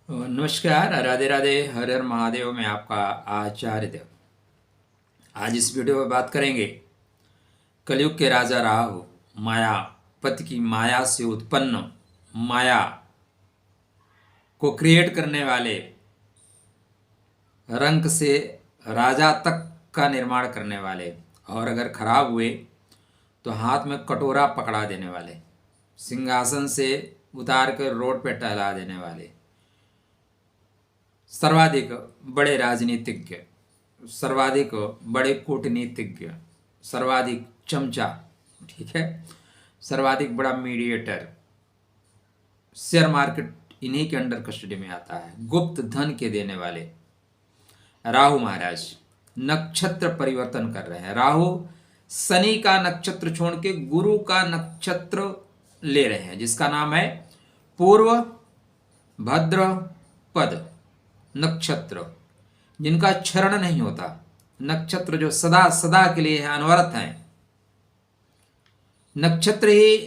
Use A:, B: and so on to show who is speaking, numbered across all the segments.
A: नमस्कार, राधे राधे, हर हर महादेव। मैं आपका आचार्य देव। आज इस वीडियो में बात करेंगे कलयुग के राजा राहु, मायापति की माया से उत्पन्न माया को क्रिएट करने वाले, रंक से राजा तक का निर्माण करने वाले, और अगर खराब हुए तो हाथ में कटोरा पकड़ा देने वाले, सिंहासन से उतार कर रोड पे टहला देने वाले, सर्वाधिक बड़े राजनीतिज्ञ, सर्वाधिक बड़े कूटनीतिज्ञ, सर्वाधिक चमचा, ठीक है, सर्वाधिक बड़ा मीडिएटर, शेयर मार्केट इन्हीं के अंडर कस्टडी में आता है। गुप्त धन के देने वाले राहु महाराज नक्षत्र परिवर्तन कर रहे हैं। राहु शनि का नक्षत्र छोड़ के गुरु का नक्षत्र ले रहे हैं, जिसका नाम है पूर्व भद्रपद नक्षत्र, जिनका क्षरण नहीं होता, नक्षत्र जो सदा सदा के लिए है, अनवरत हैं। नक्षत्र ही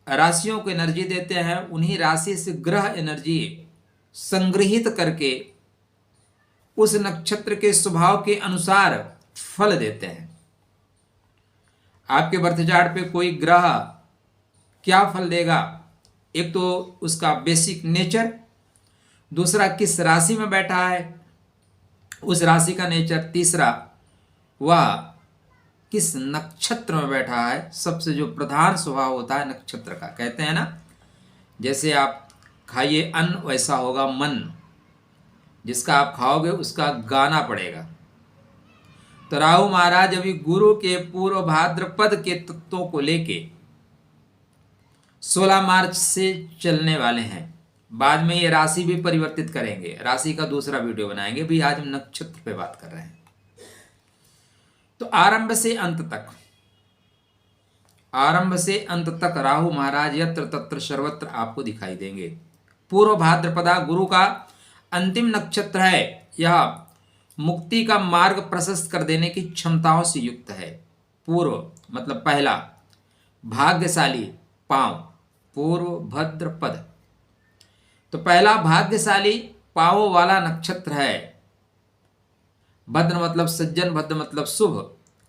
A: राशियों को एनर्जी देते हैं, उन्हीं राशि से ग्रह एनर्जी संग्रहित करके उस नक्षत्र के स्वभाव के अनुसार फल देते हैं। आपके बर्थ चार्ट पे कोई ग्रह क्या फल देगा, एक तो उसका बेसिक नेचर, दूसरा किस राशि में बैठा है उस राशि का नेचर, तीसरा वह किस नक्षत्र में बैठा है। सबसे जो प्रधान स्वभाव होता है नक्षत्र का, कहते हैं ना, जैसे आप खाइए अन्न वैसा होगा मन, जिसका आप खाओगे उसका गाना पड़ेगा। तो राहु महाराज अभी गुरु के पूर्व भाद्रपद के तत्वों को लेके 16 मार्च से चलने वाले हैं। बाद में ये राशि भी परिवर्तित करेंगे, राशि का दूसरा वीडियो बनाएंगे। भी आज हम नक्षत्र पे बात कर रहे हैं। तो आरंभ से अंत तक राहु महाराज यत्र तत्र सर्वत्र आपको दिखाई देंगे। पूर्व भाद्रपदा गुरु का अंतिम नक्षत्र है। यह मुक्ति का मार्ग प्रशस्त कर देने की क्षमताओं से युक्त है। पूर्व मतलब पहला, भाग्यशाली पांव, पूर्व भद्रपद, तो पहला भाग्यशाली पावों वाला नक्षत्र है। भद्र मतलब सज्जन, भद्र मतलब शुभ,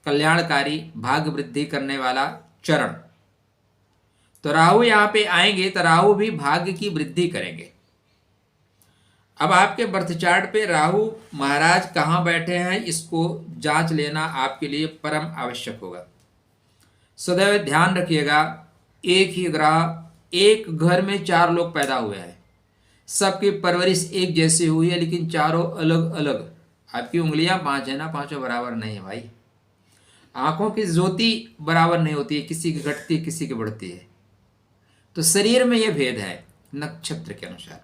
A: कल्याणकारी, भाग्य वृद्धि करने वाला चरण। तो राहु यहां पे आएंगे तो राहु भी भाग्य की वृद्धि करेंगे। अब आपके बर्थ चार्ट पे राहु महाराज कहां बैठे हैं, इसको जांच लेना आपके लिए परम आवश्यक होगा। सदैव ध्यान रखिएगा, एक ही ग्रह, एक घर में 4 लोग पैदा हुए हैं, सबकी परवरिश एक जैसी हुई है, लेकिन चारों अलग अलग। आपकी उंगलियां 5 है ना, पांचों बराबर नहीं है भाई। आंखों की ज्योति बराबर नहीं होती है, किसी की घटती है किसी की बढ़ती है। तो शरीर में यह भेद है नक्षत्र के अनुसार।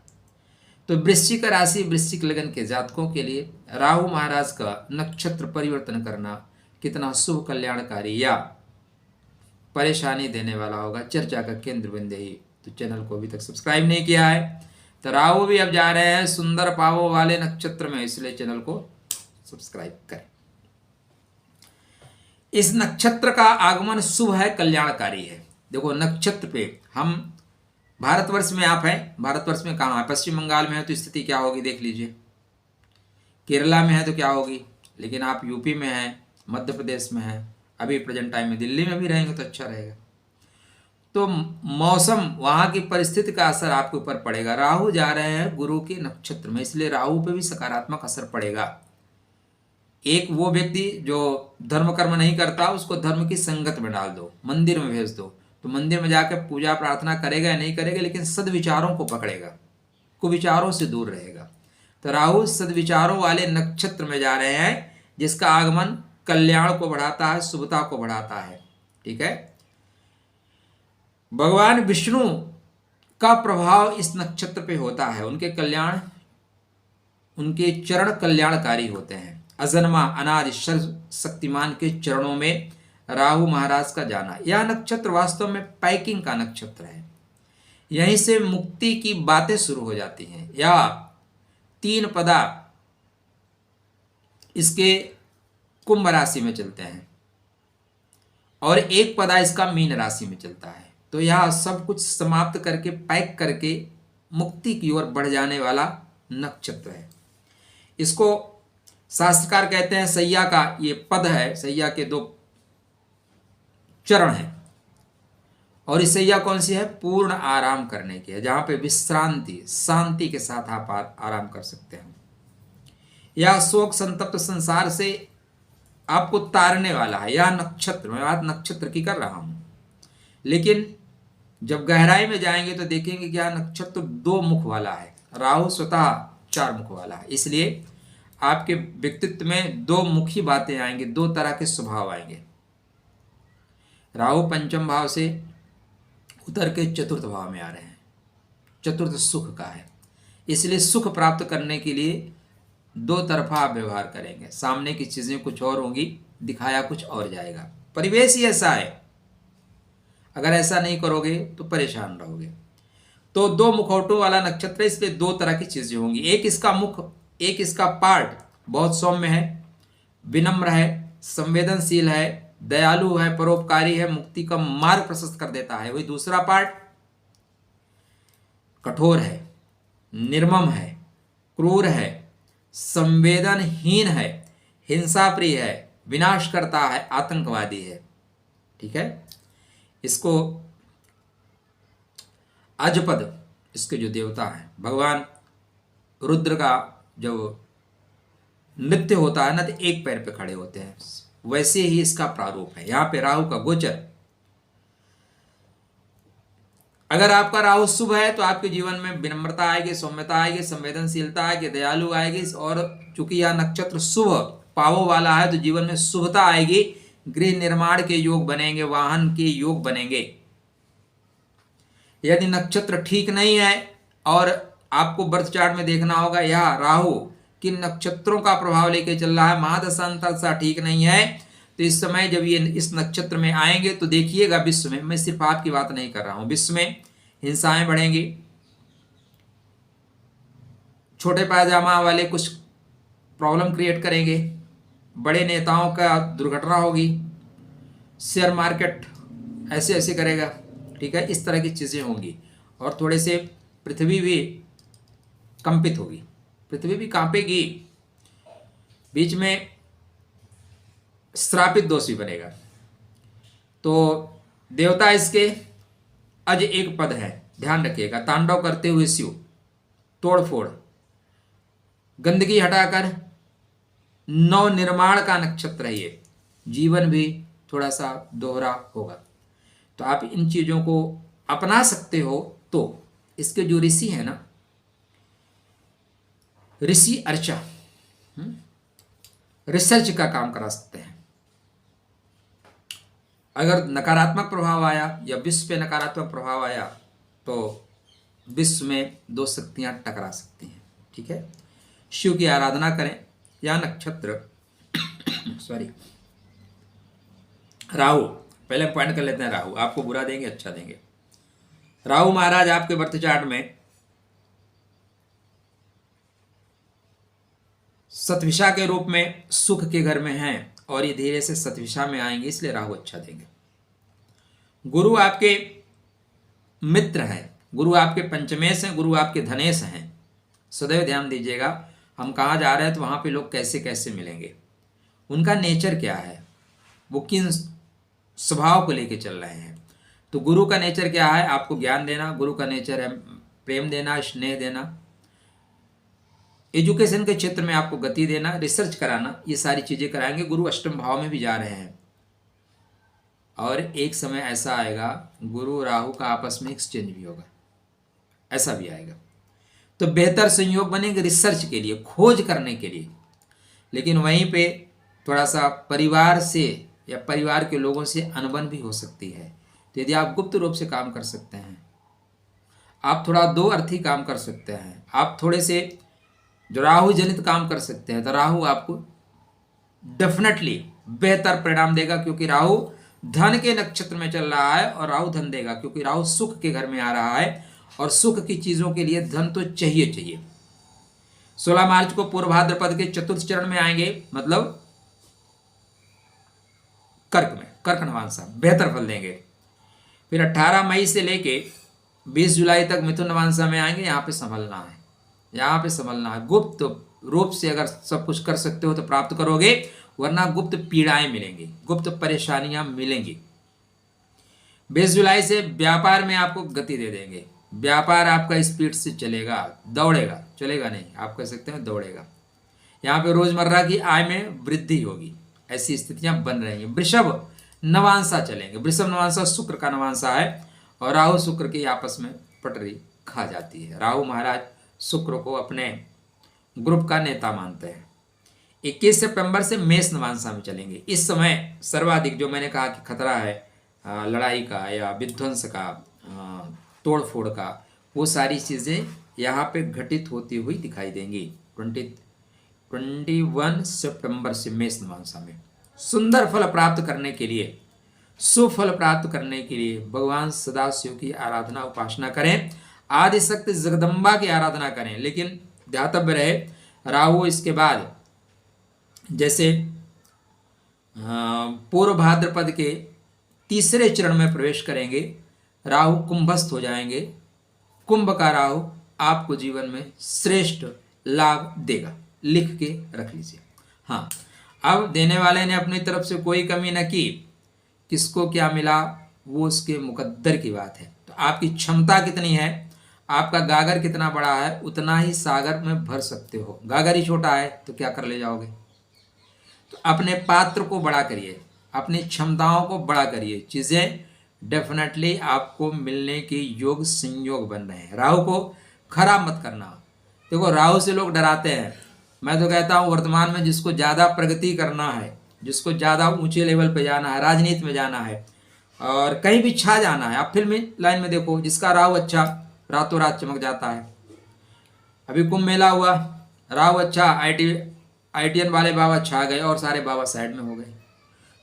A: तो वृश्चिक राशि, वृश्चिक लगन के जातकों के लिए राहु महाराज का नक्षत्र परिवर्तन करना कितना शुभ, कल्याणकारी या परेशानी देने वाला होगा, चर्चा का केंद्र बिंदु ही। तो चैनल को अभी तक सब्सक्राइब नहीं किया है तो राहु भी अब जा रहे हैं सुंदर पावों वाले नक्षत्र में, इसलिए चैनल को सब्सक्राइब करें। इस नक्षत्र का आगमन शुभ है, कल्याणकारी है। देखो नक्षत्र पे हम भारतवर्ष में, आप हैं भारतवर्ष में कहाँ है, पश्चिम बंगाल में है तो स्थिति क्या होगी देख लीजिए, केरला में है तो क्या होगी, लेकिन आप यूपी में हैं, मध्य प्रदेश में हैं, अभी प्रेजेंट टाइम में दिल्ली में भी रहेंगे तो अच्छा रहेगा। तो मौसम, वहां की परिस्थिति का असर आपके ऊपर पड़ेगा। राहु जा रहे हैं गुरु के नक्षत्र में, इसलिए राहु पे भी सकारात्मक असर पड़ेगा। एक वो व्यक्ति जो धर्म कर्म नहीं करता, उसको धर्म की संगत में डाल दो, मंदिर में भेज दो, तो मंदिर में जाकर पूजा प्रार्थना करेगा या नहीं करेगा, लेकिन सदविचारों को पकड़ेगा, कुविचारों से दूर रहेगा। तो राहु सदविचारों वाले नक्षत्र में जा रहे हैं, जिसका आगमन कल्याण को बढ़ाता है, शुभता को बढ़ाता है। ठीक है, भगवान विष्णु का प्रभाव इस नक्षत्र पे होता है। उनके कल्याण, उनके चरण कल्याणकारी होते हैं। अजन्मा अनादि शक्तिमान के चरणों में राहु महाराज का जाना, यह नक्षत्र वास्तव में पैकिंग का नक्षत्र है। यहीं से मुक्ति की बातें शुरू हो जाती हैं। यह 3 पदा इसके कुंभ राशि में चलते हैं और 1 पदा इसका मीन राशि में चलता है। तो यह सब कुछ समाप्त करके, पैक करके मुक्ति की ओर बढ़ जाने वाला नक्षत्र है। इसको शास्त्रकार कहते हैं सैया का ये पद है, सैया के 2 चरण हैं। और इस सैया कौन सी है? पूर्ण आराम करने की है, जहां पे विश्रांति शांति के साथ आप आराम कर सकते हैं। यह शोक संतप्त संसार से आपको तारने वाला है। यह नक्षत्र, मैं बात नक्षत्र की कर रहा हूं, लेकिन जब गहराई में जाएंगे तो देखेंगे कि यह नक्षत्र 2 मुख वाला है। राहु स्वतः 4 मुख वाला है, इसलिए आपके व्यक्तित्व में 2 मुखी बातें आएंगी, 2 तरह के स्वभाव आएंगे। राहु पंचम भाव से उतर के चतुर्थ भाव में आ रहे हैं, चतुर्थ सुख का है, इसलिए सुख प्राप्त करने के लिए 2 तरफा आप व्यवहार करेंगे। सामने की चीजें कुछ और होंगी, दिखाया कुछ और जाएगा, परिवेश ही ऐसा है। अगर ऐसा नहीं करोगे तो परेशान रहोगे। तो 2 मुखौटों वाला नक्षत्र, इसलिए 2 तरह की चीजें होंगी। एक इसका मुख, एक इसका पार्ट बहुत सौम्य है, विनम्र है, संवेदनशील है, दयालु है, परोपकारी है, मुक्ति का मार्ग प्रशस्त कर देता है। वही दूसरा पार्ट कठोर है, निर्मम है, क्रूर है, संवेदनहीन है, हिंसा प्रिय है, विनाश करता है, आतंकवादी है। ठीक है, इसको अजपद, इसके जो देवता हैं, भगवान रुद्र का जो नृत्य होता है ना, तो एक पैर पे खड़े होते हैं, वैसे ही इसका प्रारूप है। यहां पे राहु का गोचर, अगर आपका राहु शुभ है तो आपके जीवन में विनम्रता आएगी, सौम्यता आएगी, संवेदनशीलता आएगी, दयालु आएगी। और चूंकि यह नक्षत्र शुभ पावों वाला है तो जीवन में शुभता आएगी, गृह निर्माण के योग बनेंगे, वाहन के योग बनेंगे। यदि नक्षत्र ठीक नहीं है, और आपको बर्थ चार्ट में देखना होगा यह राहु किन नक्षत्रों का प्रभाव लेके चल रहा है, महादशांतर सा ठीक नहीं है, तो इस समय जब ये इस नक्षत्र में आएंगे तो देखिएगा विश्व में, मैं सिर्फ आपकी बात नहीं कर रहा हूं, विश्व में हिंसाएं बढ़ेंगी, छोटे पायजामा वाले कुछ प्रॉब्लम क्रिएट करेंगे, बड़े नेताओं का दुर्घटना होगी, शेयर मार्केट ऐसे ऐसे करेगा। ठीक है, इस तरह की चीज़ें होंगी। और थोड़े से पृथ्वी भी कंपित होगी, पृथ्वी भी कांपेगी, बीच में श्रापित दोष भी बनेगा। तो देवता इसके अज एक पद है, ध्यान रखिएगा। तांडव करते हुए शिव, तोड़ फोड़, गंदगी हटाकर नव निर्माण का नक्षत्र है ये। जीवन भी थोड़ा सा दोहरा होगा, तो आप इन चीजों को अपना सकते हो। तो इसके जो ऋषि है ना, ऋषि अर्चा रिसर्च का काम करा सकते हैं। अगर नकारात्मक प्रभाव आया या विश्व पे नकारात्मक प्रभाव आया तो विश्व में 2 शक्तियां टकरा सकती हैं। ठीक है, शिव की आराधना करें। या नक्षत्र सॉरी राहु, पहले पॉइंट कर लेते हैं। राहु आपको बुरा देंगे अच्छा देंगे। राहु महाराज आपके बर्थ चार्ट में सतविषा के रूप में सुख के घर में हैं, और ये धीरे से सतविषा में आएंगे, इसलिए राहु अच्छा देंगे। गुरु आपके मित्र हैं, गुरु आपके पंचमेश हैं, गुरु आपके धनेश हैं। सदैव ध्यान दीजिएगा, हम कहाँ जा रहे हैं तो वहाँ पे लोग कैसे कैसे मिलेंगे, उनका नेचर क्या है, वो किन स्वभाव को लेके चल रहे हैं। तो गुरु का नेचर क्या है, आपको ज्ञान देना। गुरु का नेचर है प्रेम देना, स्नेह देना, एजुकेशन के क्षेत्र में आपको गति देना, रिसर्च कराना, ये सारी चीजें कराएंगे। गुरु अष्टम भाव में भी जा रहे हैं, और एक समय ऐसा आएगा गुरु राहु का आपस में एक्सचेंज भी होगा, ऐसा भी आएगा। तो बेहतर संयोग बनेंगे रिसर्च के लिए, खोज करने के लिए। लेकिन वहीं पे थोड़ा सा परिवार से या परिवार के लोगों से अनबन भी हो सकती है। तो यदि आप गुप्त रूप से काम कर सकते हैं, आप थोड़ा 2 अर्थी काम कर सकते हैं, आप थोड़े से जो राहु जनित काम कर सकते हैं, तो राहु आपको डेफिनेटली बेहतर परिणाम देगा, क्योंकि राहु धन के नक्षत्र में चल रहा है। और राहु धन देगा क्योंकि राहु सुख के घर में आ रहा है, और सुख की चीजों के लिए धन तो चाहिए चाहिए। 16 मार्च को पूर्व भाद्रपद के चतुर्थ चरण में आएंगे, मतलब कर्क में, कर्क नवांशा बेहतर फल देंगे। फिर 18 मई से लेके 20 जुलाई तक मिथुन नवांशा में आएंगे। यहाँ पे संभलना है, यहाँ पे संभलना है। गुप्त रूप से अगर सब कुछ कर सकते हो तो प्राप्त करोगे, वरना गुप्त पीड़ाएं मिलेंगी, गुप्त परेशानियां मिलेंगी। 20 जुलाई से व्यापार में आपको गति दे देंगे। व्यापार आपका स्पीड से चलेगा, दौड़ेगा, चलेगा नहीं, आप कह सकते हैं दौड़ेगा। यहाँ पे रोजमर्रा की आय में वृद्धि होगी, ऐसी स्थितियां बन रही हैं। वृषभ नवांशा चलेंगे। वृषभ नवांशा शुक्र का नवांशा है और राहु शुक्र की आपस में पटरी खा जाती है। राहु महाराज शुक्र को अपने ग्रुप का नेता मानते हैं। 21 सितंबर से मेष नवांशा में चलेंगे। इस समय सर्वाधिक जो मैंने कहा कि खतरा है लड़ाई का या विध्वंस का, तोड़ फोड़ का, वो सारी चीज़ें यहाँ पे घटित होती हुई दिखाई देंगी। 21 सितंबर से मेष नवांशा में सुंदर फल प्राप्त करने के लिए, सुफल प्राप्त करने के लिए भगवान सदाशिव की आराधना उपासना करें, आदिशक्ति जगदम्बा की आराधना करें। लेकिन ध्यातव्य रहे, राहु इसके बाद जैसे पूर्व भाद्रपद के तीसरे चरण में प्रवेश करेंगे, राहु कुंभस्थ हो जाएंगे। कुंभ का राहु आपको जीवन में श्रेष्ठ लाभ देगा, लिख के रख लीजिए। हाँ, अब देने वाले ने अपनी तरफ से कोई कमी न की, किसको क्या मिला वो उसके मुकद्दर की बात है। तो आपकी क्षमता कितनी है, आपका गागर कितना बड़ा है, उतना ही सागर में भर सकते हो। गागर ही छोटा है तो क्या कर ले जाओगे। तो अपने पात्र को बड़ा करिए, अपनी क्षमताओं को बड़ा करिए, चीज़ें डेफिनेटली आपको मिलने के योग संयोग बन रहे हैं। राहु को खराब मत करना। देखो, राहु से लोग डराते हैं। मैं तो कहता हूँ वर्तमान में जिसको ज़्यादा प्रगति करना है, जिसको ज़्यादा ऊंचे लेवल पे जाना है, राजनीति में जाना है और कहीं भी छा जाना है, आप फिल्मी लाइन में देखो, जिसका राहु अच्छा रातों रात चमक जाता है। अभी कुंभ मेला हुआ, राहु अच्छा, ITN वाले बाबा छा गए और सारे बाबा साइड में हो गए।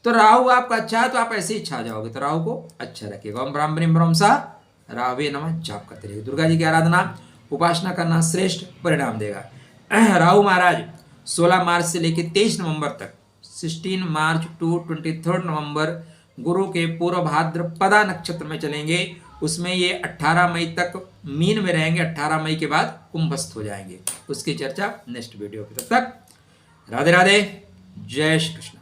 A: तो राहु आपका अच्छा है तो आप ऐसे ही छा जाओगे। तो राहु को अच्छा रखिएगा। ओम ब्राह्मणी ब्रह्म सा राहवे नमः जाप करते रहिए। दुर्गा जी की आराधना उपासना करना श्रेष्ठ परिणाम देगा। राहु महाराज 16 मार्च से लेकर 23 नवंबर तक, 16 मार्च टू 23 नवंबर गुरु के पूर्व भाद्रपदा नक्षत्र में चलेंगे। उसमें ये 18 मई तक मीन में रहेंगे, 18 मई के बाद कुंभस्थ हो जाएंगे। उसकी चर्चा नेक्स्ट वीडियो पे। तब तक राधे राधे, जय श्री कृष्ण।